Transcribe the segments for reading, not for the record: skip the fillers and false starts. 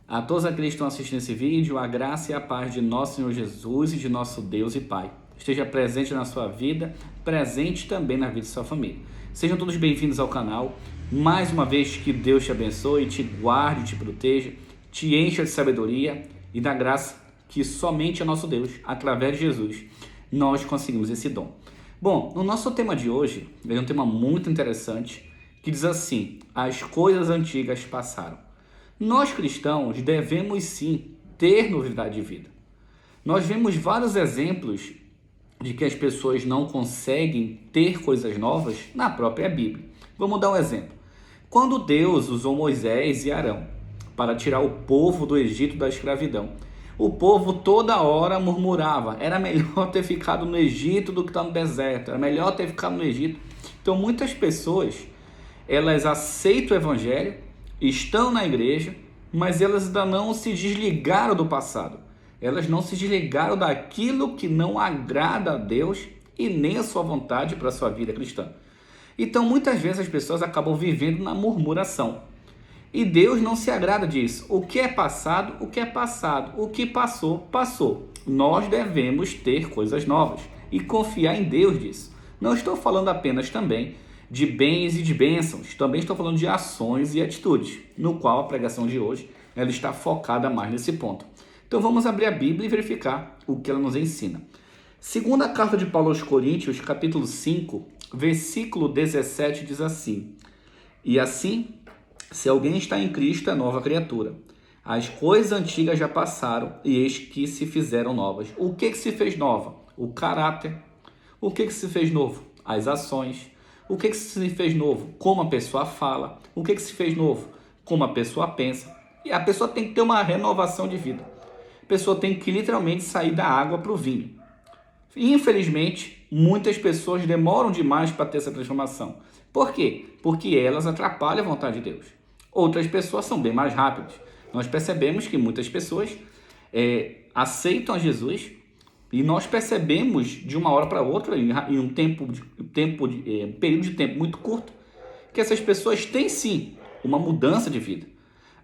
A todos aqueles que estão assistindo esse vídeo, a graça e a paz de nosso Senhor Jesus e de nosso Deus e Pai esteja presente na sua vida, presente também na vida de sua família. Sejam todos bem-vindos ao canal. Mais uma vez, que Deus te abençoe, te guarde, te proteja, te encha de sabedoria e da graça que somente é nosso Deus, através de Jesus, nós conseguimos esse dom. Bom, no nosso tema de hoje, é um tema muito interessante, que diz assim: as coisas antigas passaram. Nós cristãos devemos sim ter novidade de vida. Nós vemos vários exemplos de que as pessoas não conseguem ter coisas novas na própria Bíblia. Vamos dar um exemplo. Quando Deus usou Moisés e Arão para tirar o povo do Egito da escravidão, o povo toda hora murmurava: era melhor ter ficado no Egito do que estar no deserto, era melhor ter ficado no Egito. Então muitas pessoas, elas aceitam o evangelho, estão na igreja, mas elas ainda não se desligaram do passado. Elas não se desligaram daquilo que não agrada a Deus e nem a sua vontade para a sua vida cristã. Então muitas vezes as pessoas acabam vivendo na murmuração. E Deus não se agrada disso. O que é passado, o que é passado. O que passou, passou. Nós devemos ter coisas novas e confiar em Deus disso. Não estou falando apenas também de bens e de bênçãos, também estou falando de ações e atitudes, no qual a pregação de hoje ela está focada mais nesse ponto. Então vamos abrir a Bíblia e verificar o que ela nos ensina. Segunda carta de Paulo aos Coríntios, capítulo 5, versículo 17, diz assim: e assim, se alguém está em Cristo, é nova criatura. As coisas antigas já passaram e eis que se fizeram novas. O que se fez nova? O caráter. O que se fez novo? As ações. O que se fez novo? Como a pessoa fala. O que se fez novo? Como a pessoa pensa. E a pessoa tem que ter uma renovação de vida. A pessoa tem que literalmente sair da água para o vinho. Infelizmente, muitas pessoas demoram demais para ter essa transformação. Por quê? Porque elas atrapalham a vontade de Deus. Outras pessoas são bem mais rápidas. Nós percebemos que muitas pessoas aceitam a Jesus, e nós percebemos de uma hora para outra, em um período de tempo muito curto, que essas pessoas têm sim uma mudança de vida.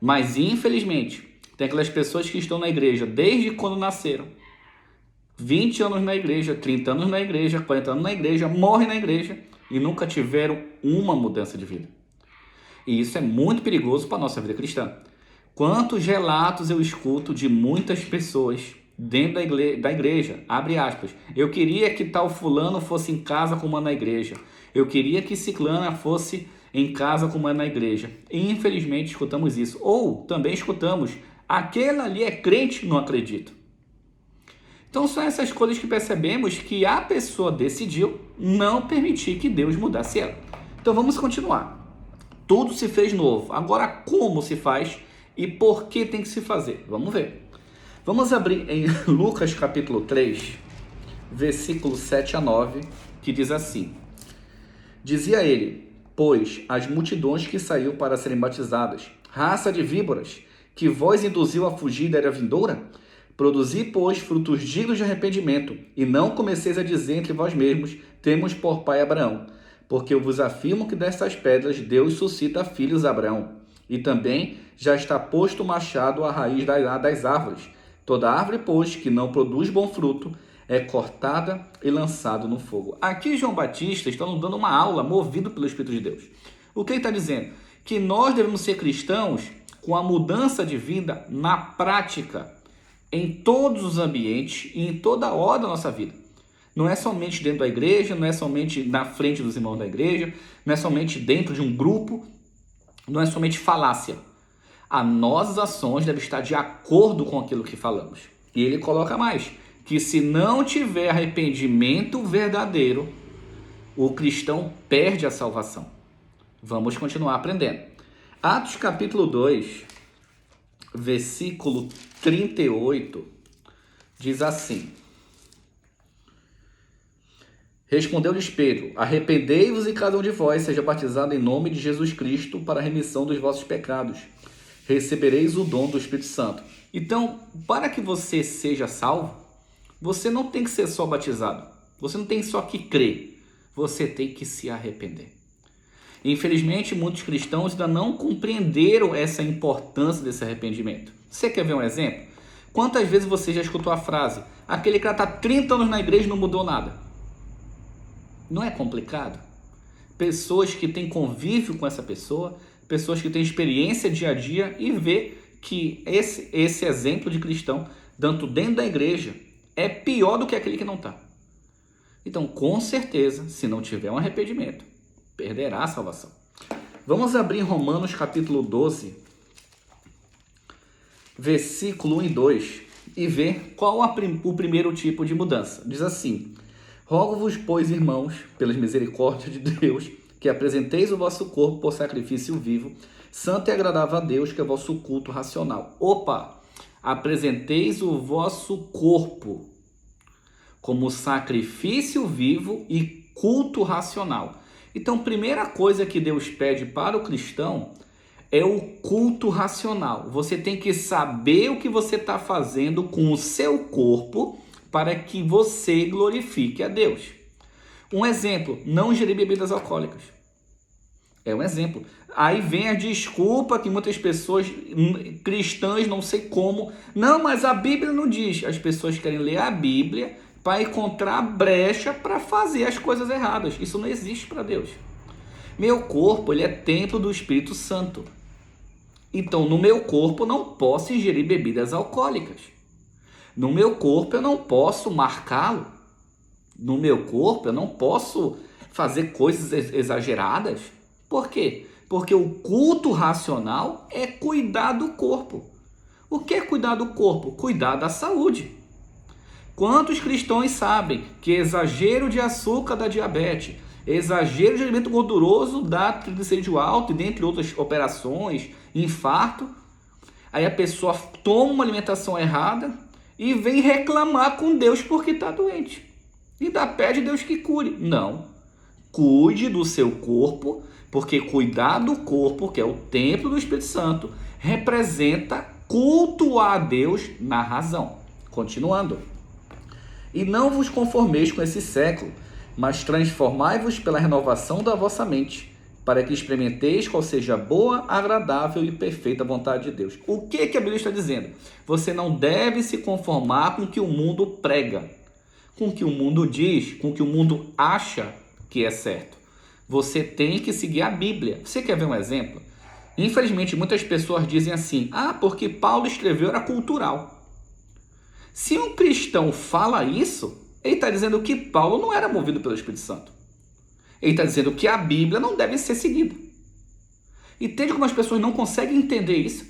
Mas infelizmente, tem aquelas pessoas que estão na igreja desde quando nasceram, 20 anos na igreja, 30 anos na igreja, 40 anos na igreja, morrem na igreja e nunca tiveram uma mudança de vida. E isso é muito perigoso para a nossa vida cristã. Quantos relatos eu escuto de muitas pessoas dentro da igreja, abre aspas: eu queria que tal fulano fosse em casa como é na igreja, eu queria que ciclana fosse em casa como é na igreja. E infelizmente escutamos isso. Ou também escutamos: aquele ali é crente, não acredito. Então são essas coisas que percebemos que a pessoa decidiu não permitir que Deus mudasse ela. Então vamos continuar. Tudo se fez novo. Agora, como se faz e por que tem que se fazer? Vamos ver. Vamos abrir em Lucas capítulo 3, versículo 7 a 9, que diz assim: dizia ele, pois, as multidões que saiu para serem batizadas, raça de víboras, que vós induziu a fugir da era vindoura? Produzi, pois, frutos dignos de arrependimento, e não comeceis a dizer entre vós mesmos: temos por pai Abraão. Porque eu vos afirmo que dessas pedras Deus suscita filhos a Abraão. E também já está posto o machado à raiz das árvores. Toda árvore, pois, que não produz bom fruto, é cortada e lançada no fogo. Aqui João Batista está nos dando uma aula movido pelo Espírito de Deus. O que ele está dizendo? Que nós devemos ser cristãos com a mudança de vida na prática, em todos os ambientes e em toda a hora da nossa vida. Não é somente dentro da igreja, não é somente na frente dos irmãos da igreja, não é somente dentro de um grupo, não é somente falácia. As nossas ações devem estar de acordo com aquilo que falamos. E ele coloca mais, que se não tiver arrependimento verdadeiro, o cristão perde a salvação. Vamos continuar aprendendo. Atos capítulo 2, versículo 38, diz assim: respondeu-lhes Pedro: arrependei-vos e cada um de vós seja batizado em nome de Jesus Cristo para a remissão dos vossos pecados. Recebereis o dom do Espírito Santo. Então, para que você seja salvo, você não tem que ser só batizado. Você não tem só que crer. Você tem que se arrepender. Infelizmente, muitos cristãos ainda não compreenderam essa importância desse arrependimento. Você quer ver um exemplo? Quantas vezes você já escutou a frase: aquele cara está 30 anos na igreja e não mudou nada? Não é complicado? Pessoas que têm convívio com essa pessoa, pessoas que têm experiência dia a dia e vê que esse exemplo de cristão, tanto dentro da igreja, é pior do que aquele que não está. Então, com certeza, se não tiver um arrependimento, perderá a salvação. Vamos abrir Romanos capítulo 12, versículo 1 e 2, e ver qual o primeiro tipo de mudança. Diz assim: rogo-vos, pois, irmãos, pelas misericórdias de Deus, que apresenteis o vosso corpo por sacrifício vivo, santo e agradável a Deus, que é o vosso culto racional. Opa! Apresenteis o vosso corpo como sacrifício vivo e culto racional. Então, primeira coisa que Deus pede para o cristão é o culto racional. Você tem que saber o que você está fazendo com o seu corpo para que você glorifique a Deus. Um exemplo: não ingerir bebidas alcoólicas. É um exemplo. Aí vem a desculpa que muitas pessoas cristãs, não sei como, não, mas a Bíblia não diz. As pessoas querem ler a Bíblia para encontrar brecha para fazer as coisas erradas. Isso não existe para Deus. Meu corpo, ele é templo do Espírito Santo. Então, no meu corpo eu não posso ingerir bebidas alcoólicas. No meu corpo eu não posso marcá-lo. No meu corpo eu não posso fazer coisas exageradas. Por quê? Porque o culto racional é cuidar do corpo. O que é cuidar do corpo? Cuidar da saúde. Quantos cristãos sabem que exagero de açúcar dá diabetes, exagero de alimento gorduroso dá triglicerídeo alto, e dentre outras operações, infarto? Aí a pessoa toma uma alimentação errada e vem reclamar com Deus porque está doente. E ainda pede a Deus que cure. Não. Cuide do seu corpo, porque cuidar do corpo, que é o templo do Espírito Santo, representa cultuar a Deus na razão. Continuando. E não vos conformeis com esse século, mas transformai-vos pela renovação da vossa mente, para que experimenteis qual seja a boa, agradável e perfeita vontade de Deus. O que a Bíblia está dizendo? Você não deve se conformar com o que o mundo prega, com o que o mundo diz, com o que o mundo acha que é certo. Você tem que seguir a Bíblia. Você quer ver um exemplo? Infelizmente, muitas pessoas dizem assim: porque Paulo escreveu era cultural. Se um cristão fala isso, ele está dizendo que Paulo não era movido pelo Espírito Santo. Ele está dizendo que a Bíblia não deve ser seguida. Entende como as pessoas não conseguem entender isso?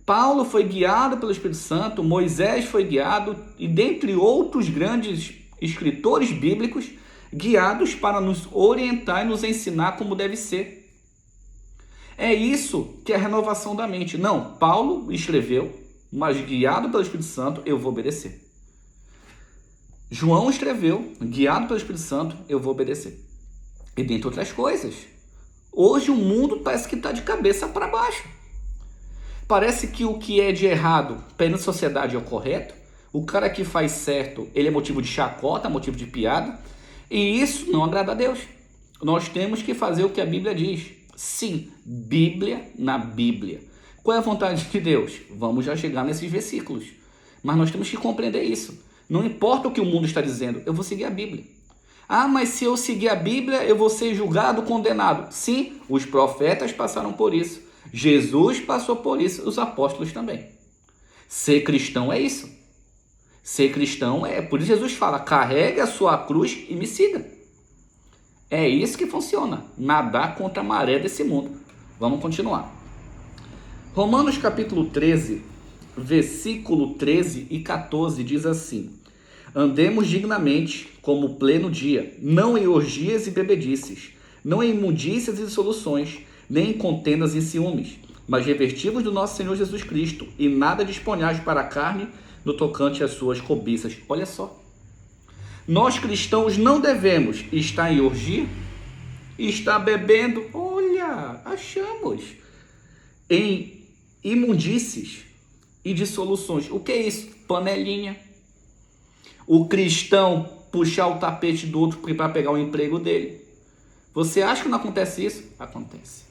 Paulo foi guiado pelo Espírito Santo, Moisés foi guiado, e dentre outros grandes escritores bíblicos, guiados para nos orientar e nos ensinar como deve ser. É isso que é a renovação da mente. Não, Paulo escreveu, mas guiado pelo Espírito Santo, eu vou obedecer. João escreveu, guiado pelo Espírito Santo, eu vou obedecer. E dentre outras coisas, hoje o mundo parece que está de cabeça para baixo. Parece que o que é de errado perante a sociedade é o correto. O cara que faz certo, ele é motivo de chacota, motivo de piada. E isso não agrada a Deus. Nós temos que fazer o que a Bíblia diz. Sim, Bíblia na Bíblia. Qual é a vontade de Deus? Vamos já chegar nesses versículos. Mas nós temos que compreender isso. Não importa o que o mundo está dizendo, eu vou seguir a Bíblia. Mas se eu seguir a Bíblia, eu vou ser julgado, condenado. Sim, os profetas passaram por isso. Jesus passou por isso, os apóstolos também. Ser cristão é isso. Ser cristão é... Por isso Jesus fala: carregue a sua cruz e me siga. É isso que funciona. Nadar contra a maré desse mundo. Vamos continuar. Romanos capítulo 13, versículo 13 e 14 diz assim: andemos dignamente como pleno dia, não em orgias e bebedices, não em imundícias e dissoluções, nem em contendas e ciúmes, mas revestivos do nosso Senhor Jesus Cristo, e nada disponhais para a carne no tocante às suas cobiças. Olha só, nós cristãos não devemos estar em orgia, estar bebendo, achamos, em imundícies e dissoluções. O que é isso? Panelinha. O cristão puxar o tapete do outro para pegar o emprego dele. Você acha que não acontece isso? Acontece.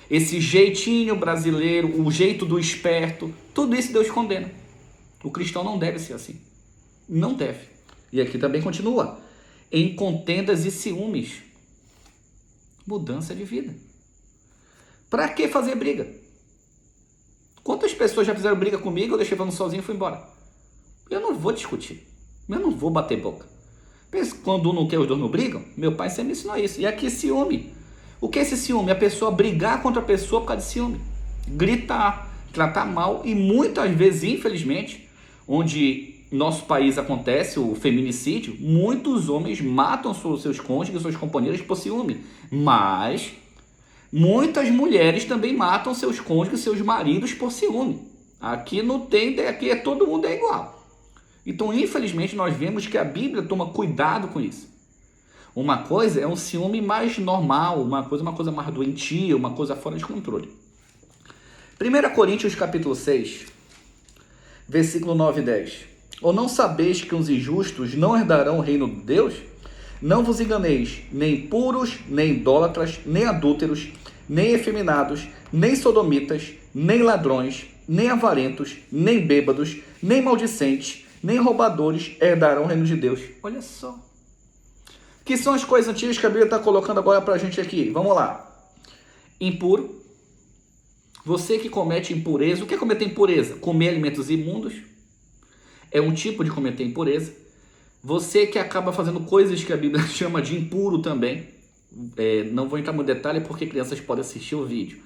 Esse jeitinho brasileiro, o jeito do esperto, tudo isso Deus condena. O cristão não deve ser assim. Não deve. E aqui também continua. Em contendas e ciúmes. Mudança de vida. Para que fazer briga? Quantas pessoas já fizeram briga comigo, eu deixei falando sozinho e fui embora? Eu não vou discutir. Eu não vou bater boca. Quando um não quer, os dois não brigam. Meu pai sempre me ensinou isso. E aqui ciúme. O que é esse ciúme? A pessoa brigar contra a pessoa por causa de ciúme. Gritar, tratar mal. E muitas vezes, infelizmente, onde nosso país acontece o feminicídio, muitos homens matam seus cônjuges, suas companheiras por ciúme. Mas muitas mulheres também matam seus cônjuges, seus maridos por ciúme. Aqui não tem, aqui todo mundo é igual. Então, infelizmente, nós vemos que a Bíblia toma cuidado com isso. Uma coisa é um ciúme mais normal, uma coisa mais doentia, uma coisa fora de controle. 1 Coríntios capítulo 6, versículo 9 e 10. Ou não sabeis que os injustos não herdarão o reino de Deus? Não vos enganeis, nem puros, nem idólatras, nem adúlteros, nem efeminados, nem sodomitas, nem ladrões, nem avarentos, nem bêbados, nem maldicentes, nem roubadores herdarão o reino de Deus. Olha só. Que são as coisas antigas que a Bíblia está colocando agora para a gente aqui? Vamos lá. Impuro. Você que comete impureza. O que é cometer impureza? Comer alimentos imundos. É um tipo de cometer impureza. Você que acaba fazendo coisas que a Bíblia chama de impuro também. Não vou entrar no detalhe porque crianças podem assistir o vídeo.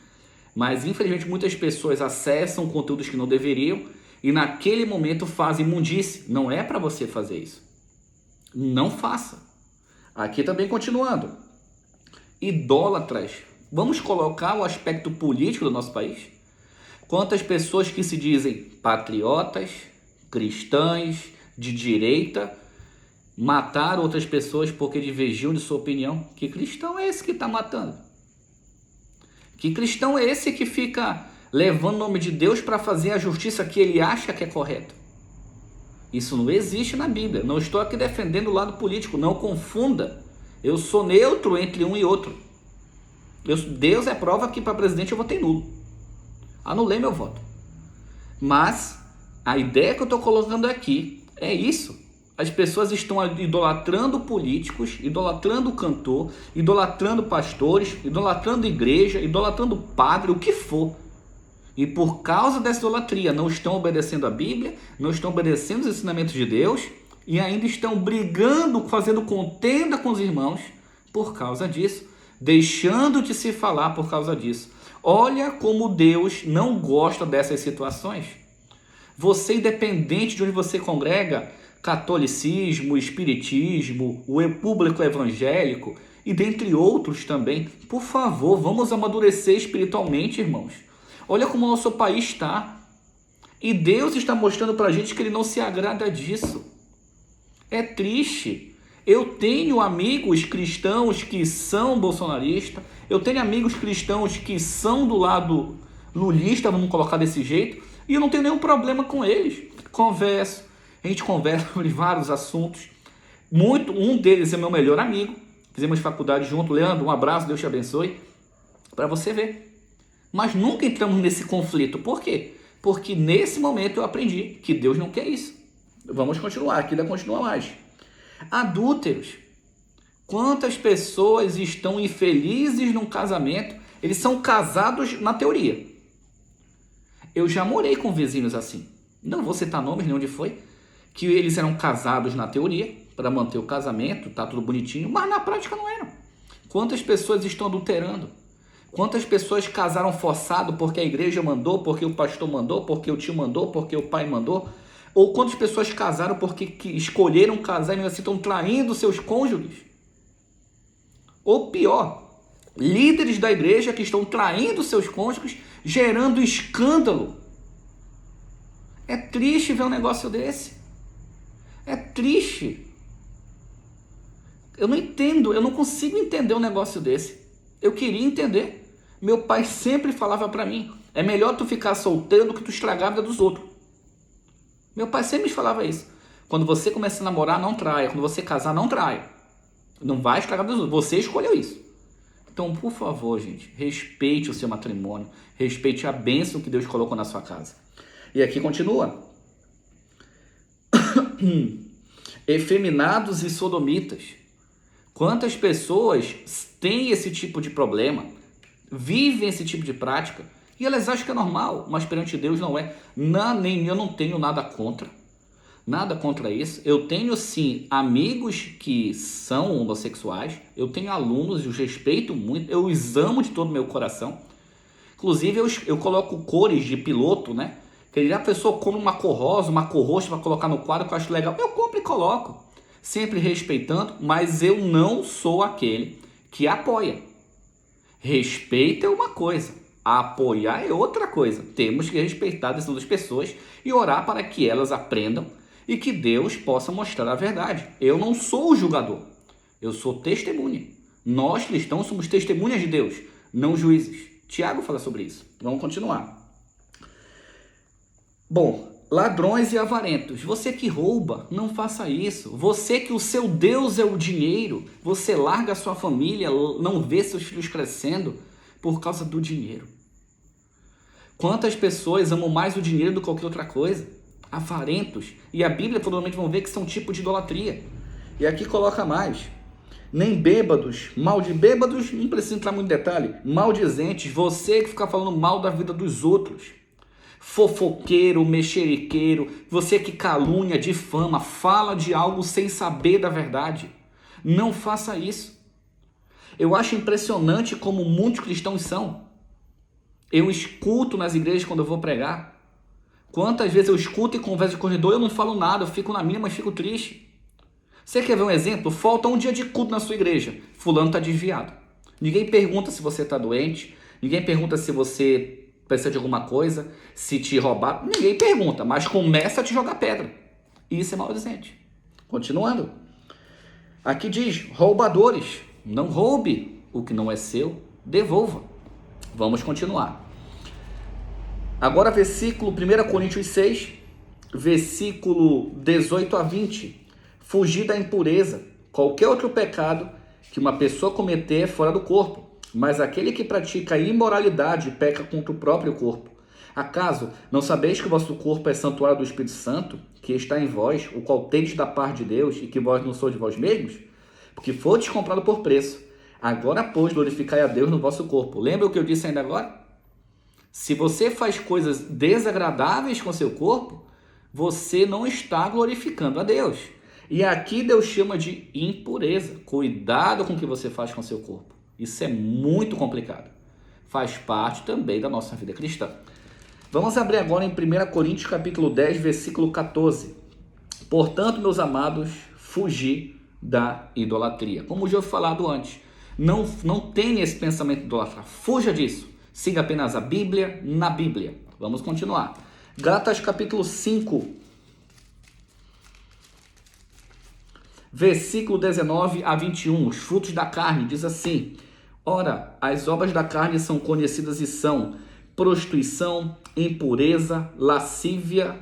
Mas infelizmente muitas pessoas acessam conteúdos que não deveriam e naquele momento fazem imundície. Não é para você fazer isso. Não faça. Aqui também continuando. Idólatras. Vamos colocar o aspecto político do nosso país? Quantas pessoas que se dizem patriotas, cristãs, de direita, mataram outras pessoas porque divergiam de sua opinião? Que cristão é esse que está matando? Que cristão é esse que fica levando o nome de Deus para fazer a justiça que ele acha que é correto? Isso não existe na Bíblia. Não estou aqui defendendo o lado político. Não confunda. Eu sou neutro entre um e outro. Deus é prova que para presidente eu votei nulo. Anulei meu voto. Mas a ideia que eu estou colocando aqui é isso. As pessoas estão idolatrando políticos, idolatrando cantor, idolatrando pastores, idolatrando igreja, idolatrando padre, o que for. E por causa dessa idolatria não estão obedecendo a Bíblia, não estão obedecendo os ensinamentos de Deus e ainda estão brigando, fazendo contenda com os irmãos por causa disso, deixando de se falar por causa disso. Olha como Deus não gosta dessas situações. Você, independente de onde você congrega, catolicismo, espiritismo, o público evangélico e dentre outros também, por favor, vamos amadurecer espiritualmente, irmãos. Olha como o nosso país está. E Deus está mostrando para a gente que Ele não se agrada disso. É triste. Eu tenho amigos cristãos que são bolsonaristas. Eu tenho amigos cristãos que são do lado lulista, vamos colocar desse jeito. E eu não tenho nenhum problema com eles. A gente conversa sobre vários assuntos. Um deles é meu melhor amigo. Fizemos faculdade junto. Leandro, um abraço, Deus te abençoe. Para você ver. Mas nunca entramos nesse conflito. Por quê? Porque nesse momento eu aprendi que Deus não quer isso. Vamos continuar, aqui ainda continua mais. Adúlteros. Quantas pessoas estão infelizes num casamento? Eles são casados na teoria. Eu já morei com vizinhos assim. Não vou citar nomes nem onde foi. Que eles eram casados na teoria, para manter o casamento, tá tudo bonitinho, mas na prática não eram. Quantas pessoas estão adulterando? Quantas pessoas casaram forçado porque a igreja mandou, porque o pastor mandou, porque o tio mandou, porque o pai mandou? Ou quantas pessoas casaram porque escolheram casar e ainda assim estão traindo seus cônjuges? Ou pior, líderes da igreja que estão traindo seus cônjuges, gerando escândalo. É triste ver um negócio desse. É triste. Eu não entendo, eu não consigo entender um negócio desse. Eu queria entender. Meu pai sempre falava para mim, é melhor tu ficar solteiro do que tu estragar a vida dos outros. Meu pai sempre me falava isso. Quando você começa a namorar, não traia. Quando você casar, não traia. Não vai estragar a vida dos outros. Você escolheu isso. Então, por favor, gente, respeite o seu matrimônio, respeite a bênção que Deus colocou na sua casa. E aqui continua. Efeminados e sodomitas. Quantas pessoas têm esse tipo de problema, vivem esse tipo de prática, e elas acham que é normal, mas perante Deus não é. Eu não tenho nada contra isso. Eu tenho sim amigos que são homossexuais, eu tenho alunos e os respeito muito, eu os amo de todo o meu coração. Inclusive eu coloco cores de piloto, né? Que a pessoa compra uma cor rosa, uma cor roxa para colocar no quadro que eu acho legal. Eu compro e coloco, sempre respeitando, mas eu não sou aquele que apoia. Respeito é uma coisa, apoiar é outra coisa. Temos que respeitar a decisão das pessoas e orar para que elas aprendam e que Deus possa mostrar a verdade. Eu não sou o julgador, eu sou testemunha. Nós cristãos somos testemunhas de Deus, não juízes. Tiago fala sobre isso. Vamos continuar. Bom, ladrões e avarentos. Você que rouba, não faça isso. Você que o seu Deus é o dinheiro, você larga a sua família, não vê seus filhos crescendo por causa do dinheiro. Quantas pessoas amam mais o dinheiro do que qualquer outra coisa? Avarentos. E a Bíblia provavelmente vão ver que são tipo de idolatria. E aqui coloca mais. Nem bêbados, mal de bêbados, não precisa entrar muito em detalhe. Maldizentes, você que fica falando mal da vida dos outros. Fofoqueiro, mexeriqueiro, você que calúnia, difama, fala de algo sem saber da verdade. Não faça isso. Eu acho impressionante como muitos cristãos são. Eu escuto nas igrejas quando eu vou pregar. Quantas vezes eu escuto e converso de corredor, eu não falo nada, eu fico na minha, mas fico triste. Você quer ver um exemplo? Falta um dia de culto na sua igreja. Fulano está desviado. Ninguém pergunta se você está doente. Ninguém pergunta se você precisa de alguma coisa, se te roubar. Ninguém pergunta, mas começa a te jogar pedra. Isso é maldizente. Continuando. Aqui diz, roubadores. Não roube o que não é seu, devolva. Vamos continuar. Agora versículo 1 Coríntios 6, versículo 18 a 20. Fugir da impureza. Qualquer outro pecado que uma pessoa cometer é fora do corpo, mas aquele que pratica imoralidade peca contra o próprio corpo. Acaso não sabeis que o vosso corpo é santuário do Espírito Santo, que está em vós, o qual tendes da parte de Deus, e que vós não sois de vós mesmos? Porque fostes comprado por preço. Agora, pois, glorificai a Deus no vosso corpo. Lembra o que eu disse ainda agora? Se você faz coisas desagradáveis com seu corpo, você não está glorificando a Deus. E aqui Deus chama de impureza. Cuidado com o que você faz com seu corpo. Isso é muito complicado. Faz parte também da nossa vida cristã. Vamos abrir agora em 1 Coríntios capítulo 10, versículo 14. Portanto, meus amados, fugi da idolatria. Como já foi falado antes, não tenha esse pensamento idólatra. Fuja disso. Siga apenas a Bíblia na Bíblia. Vamos continuar. Gálatas capítulo 5, versículo 19 a 21. Os frutos da carne, diz assim: ora, as obras da carne são conhecidas e são prostituição, impureza, lascívia,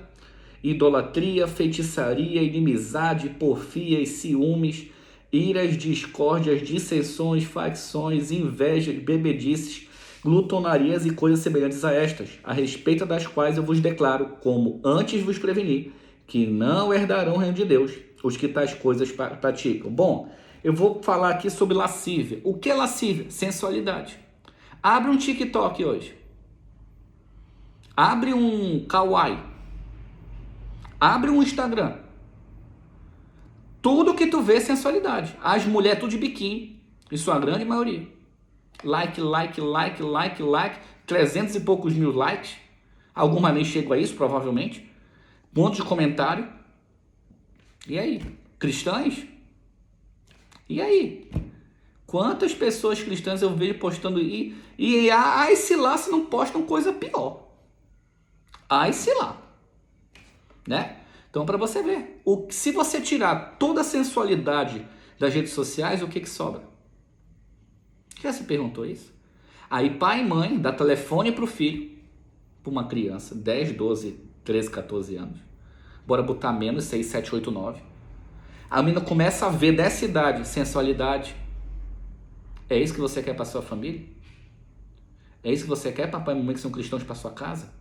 idolatria, feitiçaria, inimizade, porfias, ciúmes, iras, discórdias, dissensões, facções, invejas, bebedices, glutonarias e coisas semelhantes a estas, a respeito das quais eu vos declaro, como antes vos preveni, que não herdarão o reino de Deus os que tais coisas praticam. Bom, eu vou falar aqui sobre lascívia. O que é lascívia? Sensualidade. Abre um TikTok hoje. Abre um Kawaii. Abre um Instagram. Tudo que tu vê é sensualidade. As mulheres tudo de biquíni, em sua grande maioria. Like, 300 e poucos mil likes. Alguma nem chegam a isso, provavelmente. Um monte de comentário. E aí? Cristãs? E aí? Quantas pessoas cristãs eu vejo postando ai se lá se não postam coisa pior. Ai se lá. Né? Então, para você ver, se você tirar toda a sensualidade das redes sociais, o que sobra? Já se perguntou isso? Aí pai e mãe dá telefone para o filho, para uma criança, 10, 12, 13, 14 anos. Bora botar menos, 6, 7, 8, 9. A menina começa a ver dessa idade sensualidade, É isso que você quer para sua família? É isso que você quer, papai e mamãe, que são cristãos, para sua casa?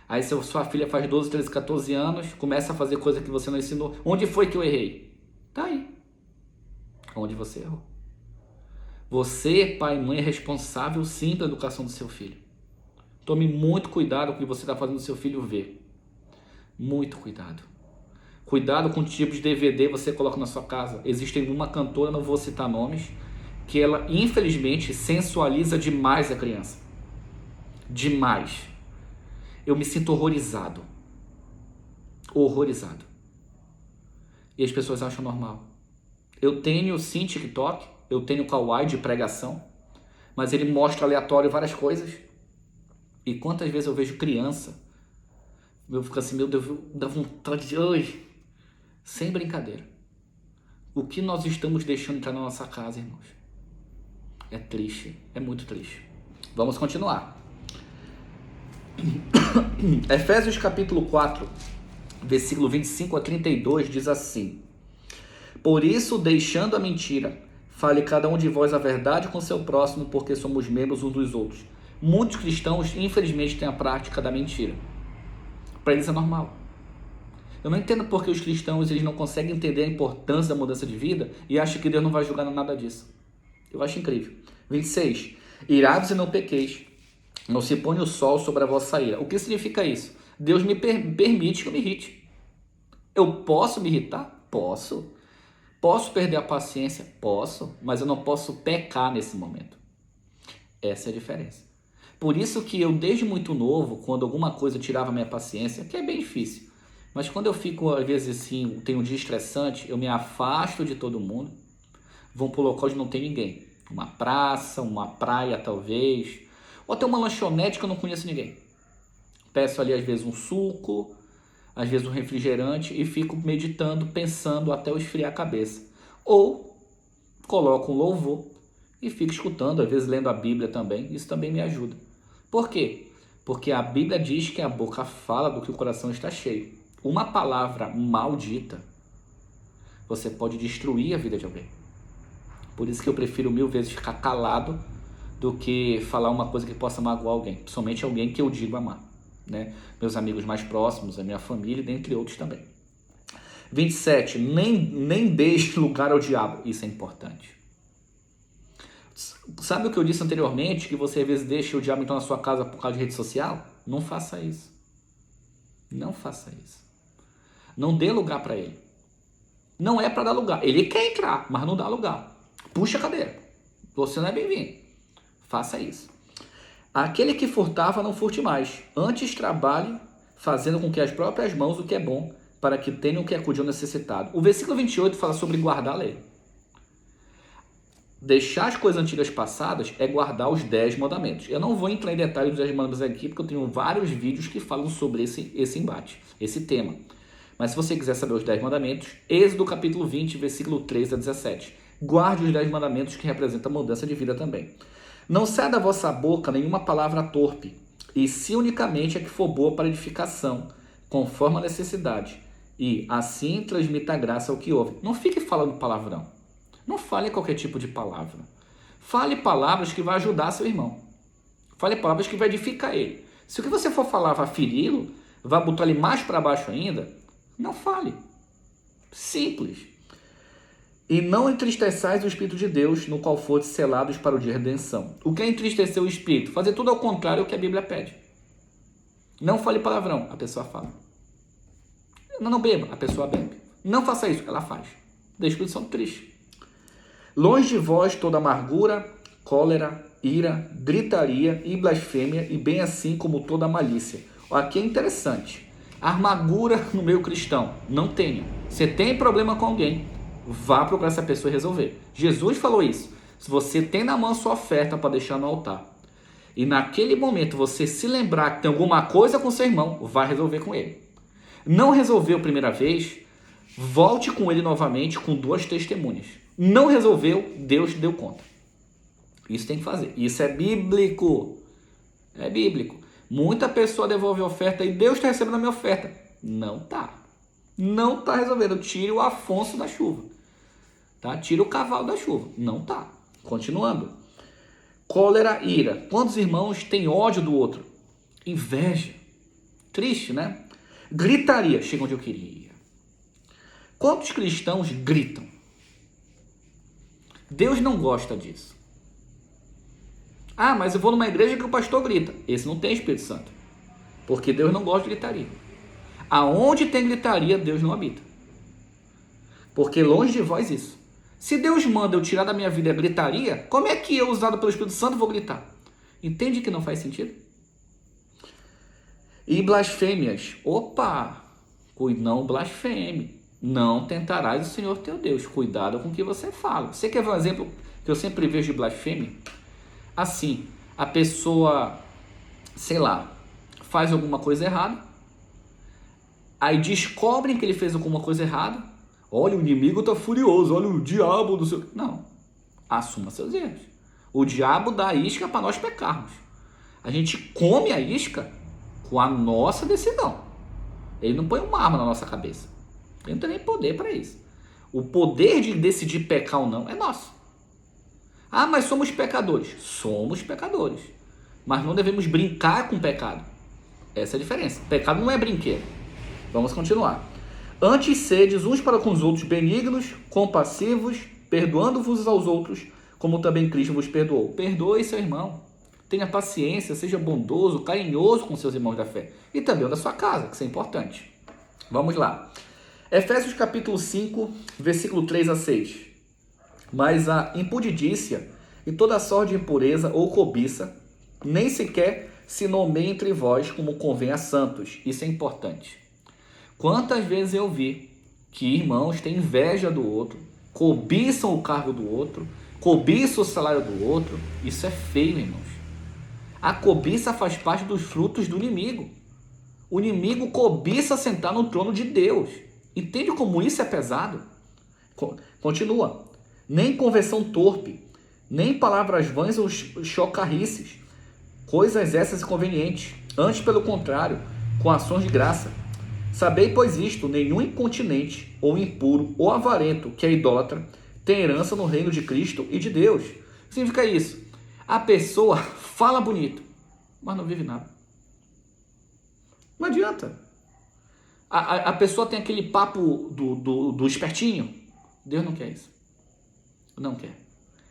Aí sua filha faz 12, 13, 14 anos, começa a fazer coisa que você não ensinou. Onde foi que eu errei? Tá aí. Onde você errou. Você, pai e mãe, é responsável sim pela educação do seu filho. Tome muito cuidado com o que você está fazendo o seu filho ver. Muito cuidado. Cuidado com o tipo de DVD você coloca na sua casa. Existe uma cantora, não vou citar nomes, que ela, infelizmente, sensualiza demais a criança. Demais. Eu me sinto horrorizado. Horrorizado. E as pessoas acham normal. Eu tenho sim TikTok, eu tenho Kawaii de pregação, mas ele mostra aleatório várias coisas. E quantas vezes eu vejo criança, eu fico assim, meu Deus, dá vontade de... Ai, sem brincadeira. O que nós estamos deixando entrar na nossa casa, irmãos? É triste, é muito triste. Vamos continuar. Efésios capítulo 4, versículo 25 a 32 diz assim: Por isso, deixando a mentira, fale cada um de vós a verdade com seu próximo, porque somos membros uns dos outros. Muitos cristãos, infelizmente, têm a prática da mentira. Para eles é normal. Eu não entendo porque os cristãos eles não conseguem entender a importância da mudança de vida e acham que Deus não vai julgar nada disso. Eu acho incrível. 26. Irados e não pequeis. Não se põe o sol sobre a vossa ira. O que significa isso? Deus me permite que eu me irrite. Eu posso me irritar? Posso. Posso perder a paciência? Posso. Mas eu não posso pecar nesse momento. Essa é a diferença. Por isso que eu, desde muito novo, quando alguma coisa tirava minha paciência, que é bem difícil, mas quando eu fico, às vezes assim, tem um dia estressante, eu me afasto de todo mundo, vou para um local onde não tem ninguém. Uma praça, uma praia talvez, ou até uma lanchonete que eu não conheço ninguém. Peço ali às vezes um suco, às vezes um refrigerante e fico meditando, pensando até eu esfriar a cabeça. Ou coloco um louvor e fico escutando, às vezes lendo a Bíblia também, isso também me ajuda. Por quê? Porque a Bíblia diz que a boca fala do que o coração está cheio. Uma palavra maldita, você pode destruir a vida de alguém. Por isso que eu prefiro 1000 vezes ficar calado do que falar uma coisa que possa magoar alguém. Somente alguém que eu digo amar. Né? Meus amigos mais próximos, a minha família, dentre outros também. 27. Nem deixe lugar ao diabo. Isso é importante. Sabe o que eu disse anteriormente? Que você às vezes deixa o diabo entrar na sua casa por causa de rede social? Não faça isso. Não faça isso. Não dê lugar para ele. Não é para dar lugar. Ele quer entrar, mas não dá lugar. Puxa a cadeira. Você não é bem-vindo. Faça isso. Aquele que furtava, não furte mais. Antes trabalhe, fazendo com que as próprias mãos o que é bom, para que tenham que acudir ao necessitado. O versículo 28 fala sobre guardar a lei. Deixar as coisas antigas passadas é guardar os 10 mandamentos. Eu não vou entrar em detalhes dos 10 mandamentos aqui, porque eu tenho vários vídeos que falam sobre esse embate, esse tema. Mas se você quiser saber os 10 mandamentos, Êxodo capítulo 20, versículo 3 a 17. Guarde os 10 mandamentos que representam a mudança de vida também. Não saia da vossa boca nenhuma palavra torpe, e se unicamente a que for boa para edificação, conforme a necessidade, e assim transmita a graça ao que ouve. Não fique falando palavrão. Não fale qualquer tipo de palavra. Fale palavras que vai ajudar seu irmão. Fale palavras que vai edificar ele. Se o que você for falar vai feri-lo, vai botar ele mais para baixo ainda, não fale. Simples. E não entristeçais o Espírito de Deus, no qual foste selados para o dia de redenção. O que é entristecer o Espírito? Fazer tudo ao contrário do que a Bíblia pede. Não fale palavrão, a pessoa fala. Não beba, a pessoa bebe. Não faça isso, ela faz. Deixa o Espírito Santo triste. Longe de vós toda amargura, cólera, ira, gritaria e blasfêmia, e bem assim como toda malícia. Aqui é interessante. Amargura no meio cristão, não tenha. Você tem problema com alguém, vá procurar essa pessoa e resolver. Jesus falou isso. Se você tem na mão a sua oferta para deixar no altar, e naquele momento você se lembrar que tem alguma coisa com seu irmão, vai resolver com ele. Não resolveu a primeira vez, volte com ele novamente com 2 testemunhas. Não resolveu, Deus deu conta. Isso tem que fazer. Isso é bíblico. É bíblico. Muita pessoa devolve a oferta e Deus está recebendo a minha oferta. Não está. Não está resolvendo. Tire o Afonso da chuva. Tá? Tira o cavalo da chuva. Não está. Continuando. Cólera, ira. Quantos irmãos têm ódio do outro? Inveja. Triste, né? Gritaria. Chega onde eu queria. Quantos cristãos gritam? Deus não gosta disso. Ah, mas eu vou numa igreja que o pastor grita. Esse não tem Espírito Santo. Porque Deus não gosta de gritaria. Aonde tem gritaria, Deus não habita. Porque longe de vós isso. Se Deus manda eu tirar da minha vida a gritaria, como é que eu, usado pelo Espírito Santo, vou gritar? Entende que não faz sentido? E blasfêmias. Opa! Não blasfeme. Não tentarás o Senhor teu Deus. Cuidado com o que você fala. Você quer ver um exemplo que eu sempre vejo de blasfêmia? Assim, a pessoa, sei lá, faz alguma coisa errada, aí descobrem que ele fez alguma coisa errada. Olha, o inimigo está furioso, olha o diabo do seu... Não, assuma seus erros. O diabo dá a isca para nós pecarmos. A gente come a isca com a nossa decisão. Ele não põe uma arma na nossa cabeça. Ele não tem nem poder para isso. O poder de decidir pecar ou não é nosso. Ah, mas somos pecadores. Somos pecadores. Mas não devemos brincar com o pecado. Essa é a diferença. Pecado não é brinquedo. Vamos continuar. Antes sedes uns para com os outros benignos, compassivos, perdoando-vos aos outros, como também Cristo vos perdoou. Perdoe seu irmão. Tenha paciência, seja bondoso, carinhoso com seus irmãos da fé. E também o da sua casa, que isso é importante. Vamos lá. Efésios capítulo 5, versículo 3 a 6. Mas a impudicícia e toda sorte de impureza ou cobiça, nem sequer se nomeia entre vós como convém a santos. Isso é importante. Quantas vezes eu vi que irmãos têm inveja do outro, cobiçam o cargo do outro, cobiçam o salário do outro. Isso é feio, irmãos. A cobiça faz parte dos frutos do inimigo. O inimigo cobiça sentar no trono de Deus. Entende como isso é pesado? Continua. Nem conversão torpe, nem palavras vãs ou chocarrices, coisas essas inconvenientes. Antes, pelo contrário, com ações de graça. Sabei, pois isto, nenhum incontinente, ou impuro, ou avarento, que é idólatra, tem herança no reino de Cristo e de Deus. O que significa isso? A pessoa fala bonito, mas não vive nada. Não adianta. A pessoa tem aquele papo do espertinho. Deus não quer isso. Não quer.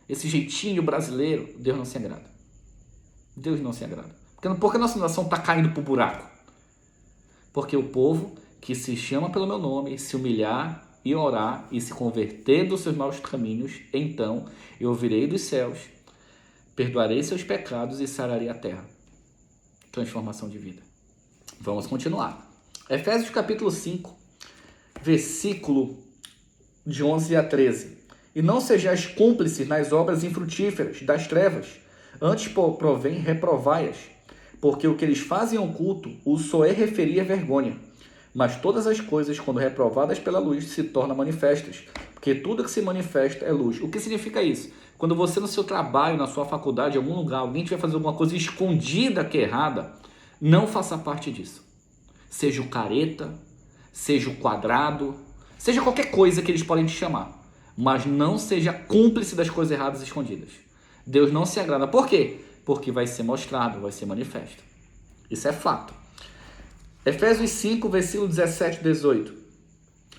Esse jeitinho brasileiro, Deus não se agrada. Deus não se agrada. Porque a nossa nação está caindo para o buraco. Porque o povo que se chama pelo meu nome, se humilhar e orar e se converter dos seus maus caminhos, então eu virei dos céus, perdoarei seus pecados e sararei a terra. Transformação de vida. Vamos continuar. Efésios capítulo 5, versículo de 11 a 13. E não sejais cúmplices nas obras infrutíferas das trevas, antes provém reprovai-as, porque o que eles fazem oculto, o só é referir a vergonha. Mas todas as coisas, quando reprovadas pela luz, se tornam manifestas, porque tudo que se manifesta é luz. O que significa isso? Quando você no seu trabalho, na sua faculdade, em algum lugar, alguém estiver fazendo alguma coisa escondida que é errada, não faça parte disso. Seja o careta, seja o quadrado, seja qualquer coisa que eles podem te chamar. Mas não seja cúmplice das coisas erradas escondidas. Deus não se agrada. Por quê? Porque vai ser mostrado, vai ser manifesto. Isso é fato. Efésios 5, versículo 17 e 18.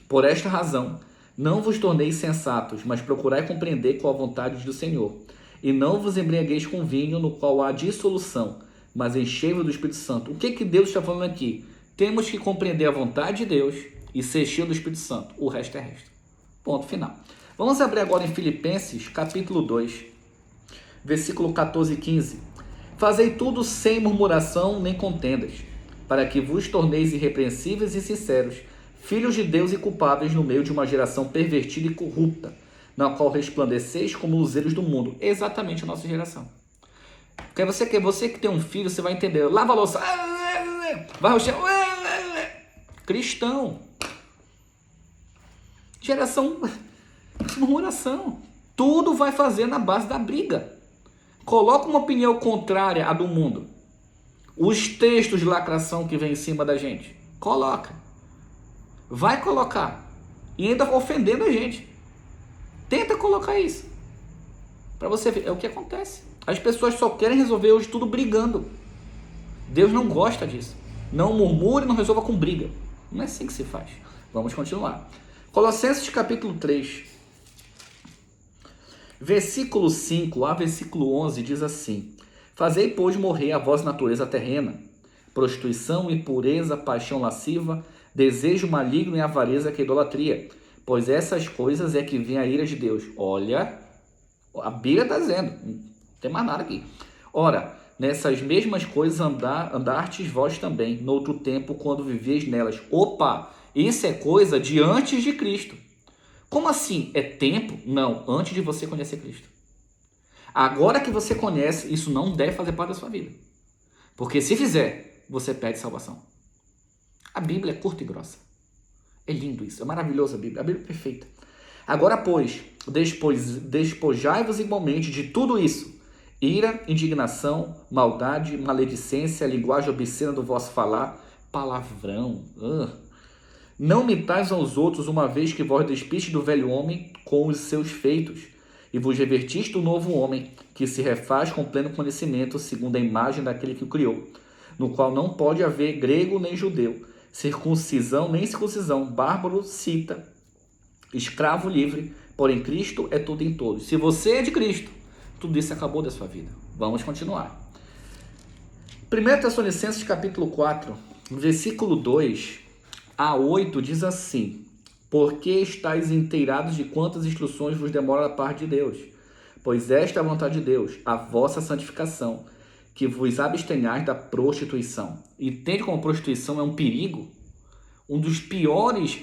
Por esta razão, não vos torneis sensatos, mas procurai compreender qual a vontade do Senhor. E não vos embriagueis com vinho, no qual há dissolução, mas enchei-vos do Espírito Santo. O que Deus está falando aqui? Temos que compreender a vontade de Deus e ser cheio do Espírito Santo. O resto é resto. Ponto final. Vamos abrir agora em Filipenses, capítulo 2, versículo 14 e 15. Fazei tudo sem murmuração nem contendas, para que vos torneis irrepreensíveis e sinceros, filhos de Deus e culpáveis no meio de uma geração pervertida e corrupta, na qual resplandeceis como luzeiros do mundo. Exatamente a nossa geração. Você que tem um filho, você vai entender. Lava a louça. Vai ao chão. Cristão. Geração de murmuração. Tudo vai fazer na base da briga. Coloca uma opinião contrária à do mundo. Os textos de lacração que vem em cima da gente. Coloca. Vai colocar. E ainda ofendendo a gente. Tenta colocar isso. Para você ver, é o que acontece. As pessoas só querem resolver hoje tudo brigando. Deus não gosta disso. Não murmure, não resolva com briga. Não é assim que se faz. Vamos continuar. Colossenses capítulo 3, versículo 5 a versículo 11 diz assim: Fazei, pois, morrer a vossa natureza terrena, prostituição, impureza, paixão lasciva, desejo maligno e avareza, que é idolatria. Pois essas coisas é que vem a ira de Deus. Olha, a Bíblia está dizendo, não tem mais nada aqui. Ora, nessas mesmas coisas andastes vós também, noutro tempo, quando vivias nelas. Opa, isso é coisa de antes de Cristo. Como assim? É tempo? Não, antes de você conhecer Cristo. Agora que você conhece, isso não deve fazer parte da sua vida. Porque se fizer, você perde salvação. A Bíblia é curta e grossa. É lindo isso, é maravilhoso a Bíblia é perfeita. Agora, pois, despojai-vos igualmente de tudo isso: ira, indignação, maldade, maledicência, linguagem obscena do vosso falar, palavrão. Não mitais aos outros, uma vez que vós despiste do velho homem com os seus feitos, e vos revertiste do novo homem, que se refaz com pleno conhecimento, segundo a imagem daquele que o criou, no qual não pode haver grego nem judeu, circuncisão nem circuncisão, bárbaro, cita, escravo livre, porém Cristo é tudo em todos. Se você é de Cristo, tudo isso acabou da sua vida. Vamos continuar. 1 Tessalonicenses capítulo 4, versículo 2 a 8 diz assim: Porque estáis inteirados de quantas instruções vos demora da parte de Deus? Pois esta é a vontade de Deus, a vossa santificação, que vos abstenhais da prostituição. Entende como a prostituição é um perigo? Um dos piores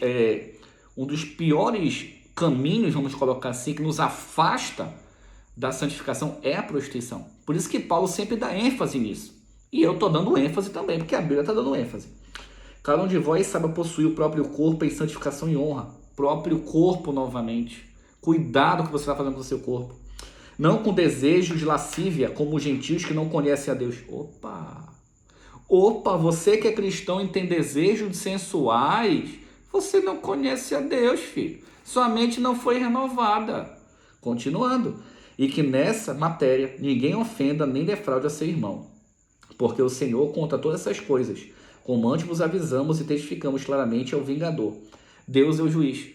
caminhos, vamos colocar assim, que nos afasta da santificação é a prostituição. Por isso que Paulo sempre dá ênfase nisso. E eu estou dando ênfase também, porque a Bíblia está dando ênfase. Cada um de vós saiba possuir o próprio corpo em santificação e honra. Próprio corpo novamente. Cuidado que você está fazendo com o seu corpo. Não com desejo de lascívia, como os gentios que não conhecem a Deus. Opa, você que é cristão e tem desejos sensuais, você não conhece a Deus, filho. Sua mente não foi renovada. Continuando. E que nessa matéria ninguém ofenda nem defraude a seu irmão. Porque o Senhor conta todas essas coisas. Como antes vos avisamos e testificamos claramente, é o vingador. Deus é o juiz.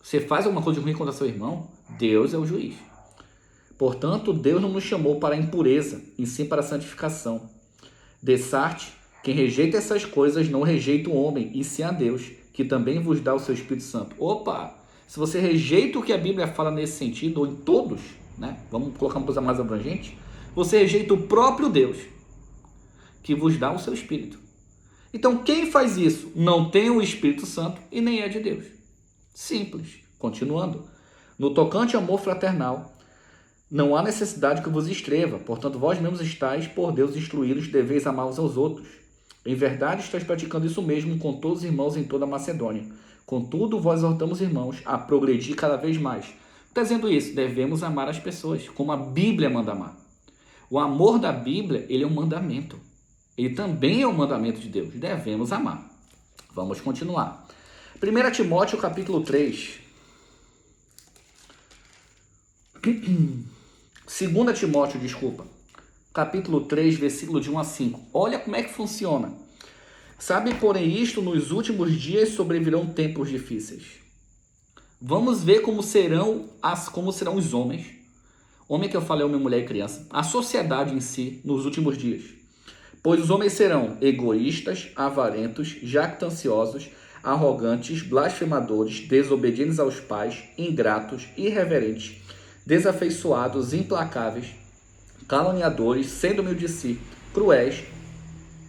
Você faz alguma coisa ruim contra seu irmão? Deus é o juiz. Portanto, Deus não nos chamou para a impureza, e sim para a santificação. Dessarte, quem rejeita essas coisas não rejeita o homem, e sim a Deus, que também vos dá o seu Espírito Santo. Opa! Se você rejeita o que a Bíblia fala nesse sentido, ou em todos, né? Vamos colocar uma coisa mais abrangente, você rejeita o próprio Deus, que vos dá o seu Espírito. Então, quem faz isso não tem o Espírito Santo e nem é de Deus. Simples. Continuando. No tocante ao amor fraternal, não há necessidade que vos escreva, portanto, vós mesmos estáis, por Deus instruídos, deveis amar uns aos outros. Em verdade, estáis praticando isso mesmo com todos os irmãos em toda a Macedônia. Contudo, vós exortamos, irmãos, a progredir cada vez mais. Está dizendo isso, devemos amar as pessoas, como a Bíblia manda amar. O amor da Bíblia, ele é um mandamento. Ele também é um mandamento de Deus. Devemos amar. Vamos continuar. 1 Timóteo capítulo 3. 2 Timóteo, capítulo 3, versículo de 1 a 5. Olha como é que funciona. Sabe, porém, isto, nos últimos dias sobrevirão tempos difíceis. Vamos ver como serão os homens. Homem que eu falei, homem, mulher e criança. A sociedade em si, nos últimos dias. Pois os homens serão egoístas, avarentos, jactanciosos, arrogantes, blasfemadores, desobedientes aos pais, ingratos, irreverentes, desafeiçoados, implacáveis, caluniadores, sendo humildes de si, cruéis,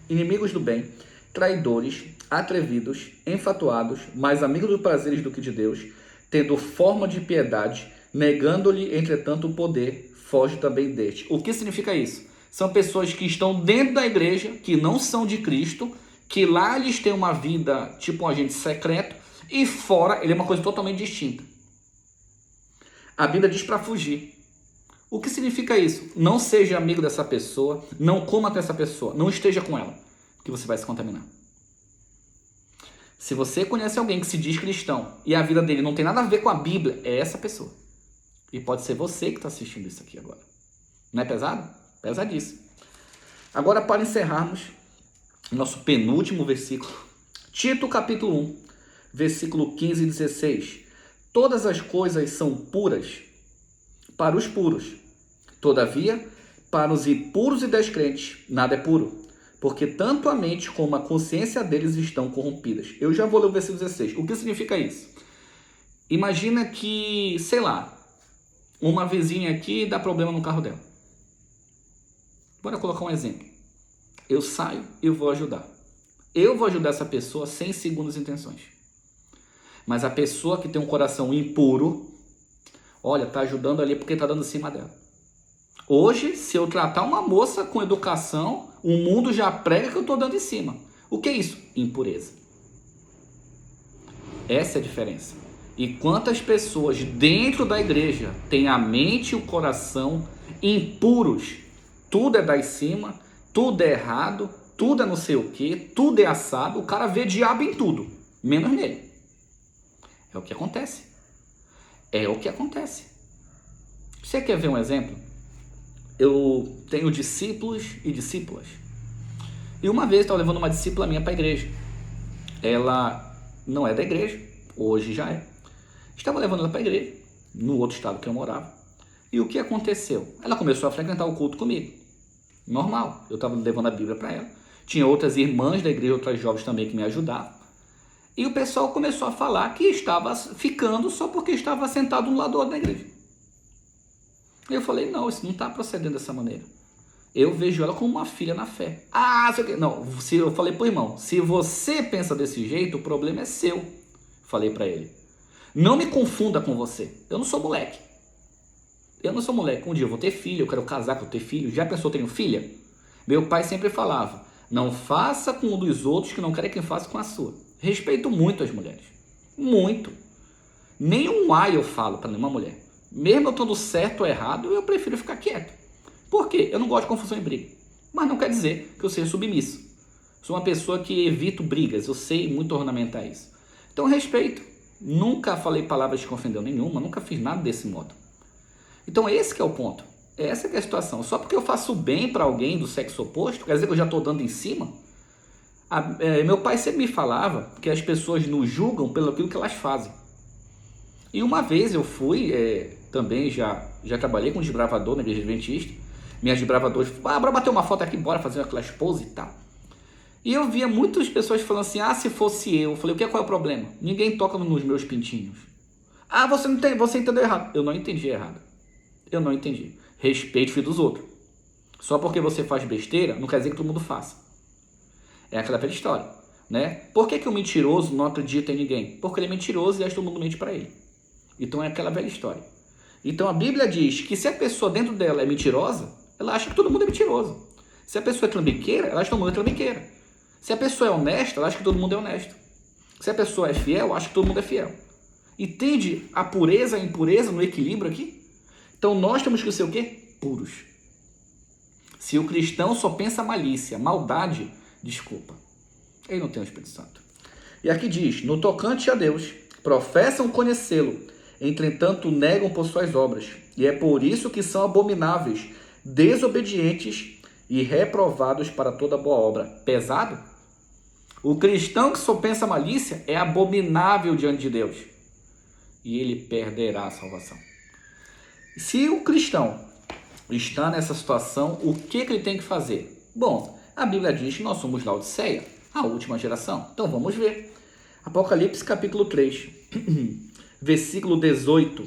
inimigos do bem, traidores, atrevidos, enfatuados, mais amigos dos prazeres do que de Deus, tendo forma de piedade, negando-lhe, entretanto, o poder, foge também deste. O que significa isso? São pessoas que estão dentro da igreja, que não são de Cristo, que lá eles têm uma vida tipo um agente secreto, e fora ele é uma coisa totalmente distinta. A Bíblia diz para fugir. O que significa isso? Não seja amigo dessa pessoa, não coma com essa pessoa, não esteja com ela, que você vai se contaminar. Se você conhece alguém que se diz cristão e a vida dele não tem nada a ver com a Bíblia, é essa pessoa. E pode ser você que está assistindo isso aqui agora. Não é pesado? Pesadíssimo. Agora, para encerrarmos, nosso penúltimo versículo. Tito, capítulo 1, versículo 15 e 16. Todas as coisas são puras para os puros. Todavia, para os impuros e descrentes, nada é puro. Porque tanto a mente como a consciência deles estão corrompidas. Eu já vou ler o versículo 16. O que significa isso? Imagina que, sei lá, uma vizinha aqui dá problema no carro dela. Bora colocar um exemplo. Eu saio e vou ajudar. Eu vou ajudar essa pessoa sem segundas intenções. Mas a pessoa que tem um coração impuro, olha, tá ajudando ali porque tá dando em cima dela. Hoje, se eu tratar uma moça com educação, o mundo já prega que eu tô dando em cima. O que é isso? Impureza. Essa é a diferença. E quantas pessoas dentro da igreja têm a mente e o coração impuros? Tudo é dar em cima, tudo é errado, tudo é não sei o que, tudo é assado. O cara vê diabo em tudo, menos nele. É o que acontece. É o que acontece. Você quer ver um exemplo? Eu tenho discípulos e discípulas. E uma vez eu estava levando uma discípula minha para a igreja. Ela não é da igreja, hoje já é. Estava levando ela para a igreja, no outro estado que eu morava. E o que aconteceu? Ela começou a frequentar o culto comigo. Normal, eu estava levando a Bíblia para ela. Tinha outras irmãs da igreja, outras jovens também que me ajudavam. E o pessoal começou a falar que estava ficando só porque estava sentado um lado do outro na igreja. Eu falei, não, isso não está procedendo dessa maneira. Eu vejo ela como uma filha na fé. Não, eu falei pro irmão, se você pensa desse jeito, o problema é seu. Falei para ele. Não me confunda com você. Eu não sou moleque. Eu não sou moleque. Um dia eu vou ter filho, eu quero casar, quero ter filho. Já pensou, tenho filha? Meu pai sempre falava, não faça com um dos outros que não querem que faça com a sua. Respeito muito as mulheres. Muito. Nenhum ai eu falo para nenhuma mulher. Mesmo eu estando certo ou errado, eu prefiro ficar quieto. Por quê? Eu não gosto de confusão e briga. Mas não quer dizer que eu seja submisso. Sou uma pessoa que evito brigas. Eu sei muito ornamentar isso. Então, respeito. Nunca falei palavras que ofendeu nenhuma. Nunca fiz nada desse modo. Então, esse que é o ponto. Essa que é a situação. Só porque eu faço bem para alguém do sexo oposto, quer dizer que eu já estou dando em cima? Meu pai sempre me falava que as pessoas nos julgam pelo aquilo que elas fazem. E uma vez eu fui, também já trabalhei com desbravador na igreja adventista. Minhas desbravadoras, bora bater uma foto aqui, bora fazer aquela pose e tal. E eu via muitas pessoas falando assim, se fosse eu. Eu falei, qual é o problema? Ninguém toca nos meus pintinhos. Você entendeu errado. Eu não entendi errado. Eu não entendi. Respeite o filho dos outros. Só porque você faz besteira, não quer dizer que todo mundo faça. É aquela velha história, né? Por que o mentiroso não acredita em ninguém? Porque ele é mentiroso e acha que todo mundo mente para ele. Então é aquela velha história. Então a Bíblia diz que se a pessoa dentro dela é mentirosa, ela acha que todo mundo é mentiroso. Se a pessoa é trambiqueira, ela acha que todo mundo é trambiqueira. Se a pessoa é honesta, ela acha que todo mundo é honesto. Se a pessoa é fiel, ela acha que todo mundo é fiel. Entende a pureza e a impureza no equilíbrio aqui? Então nós temos que ser o quê? Puros. Se o cristão só pensa malícia, maldade, desculpa, ele não tem o Espírito Santo. E aqui diz, no tocante a Deus, professam conhecê-lo, entretanto negam por suas obras, e é por isso que são abomináveis, desobedientes e reprovados para toda boa obra. Pesado? O cristão que só pensa malícia é abominável diante de Deus, e ele perderá a salvação. Se o cristão está nessa situação, o que ele tem que fazer? Bom, a Bíblia diz que nós somos Laodiceia, a última geração. Então vamos ver. Apocalipse capítulo 3, versículo 18,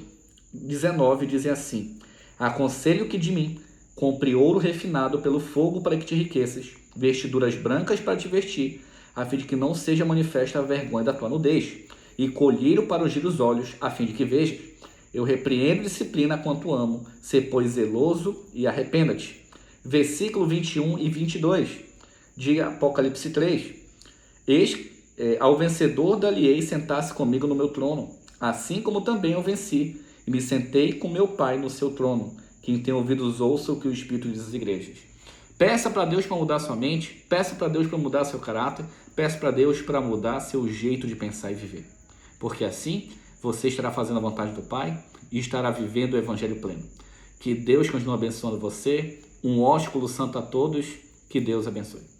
19, dizem assim: aconselho que de mim compre ouro refinado pelo fogo para que te enriqueças, vestiduras brancas para te vestir, a fim de que não seja manifesta a vergonha da tua nudez, e colírio para ungir os olhos, a fim de que vejas. Eu repreendo e disciplina quanto amo, sê pois zeloso e arrependa-te. Versículo 21 e 22 de Apocalipse 3. Eis ao vencedor dar-lhe-ei sentar-se comigo no meu trono, assim como também eu venci, e me sentei com meu Pai no seu trono. Quem tem ouvidos ouça o que o Espírito diz às igrejas. Peça para Deus para mudar sua mente, peça para Deus para mudar seu caráter, peça para Deus para mudar seu jeito de pensar e viver. Porque assim você estará fazendo a vontade do Pai, e estará vivendo o Evangelho pleno. Que Deus continue abençoando você. Um ósculo santo a todos. Que Deus abençoe.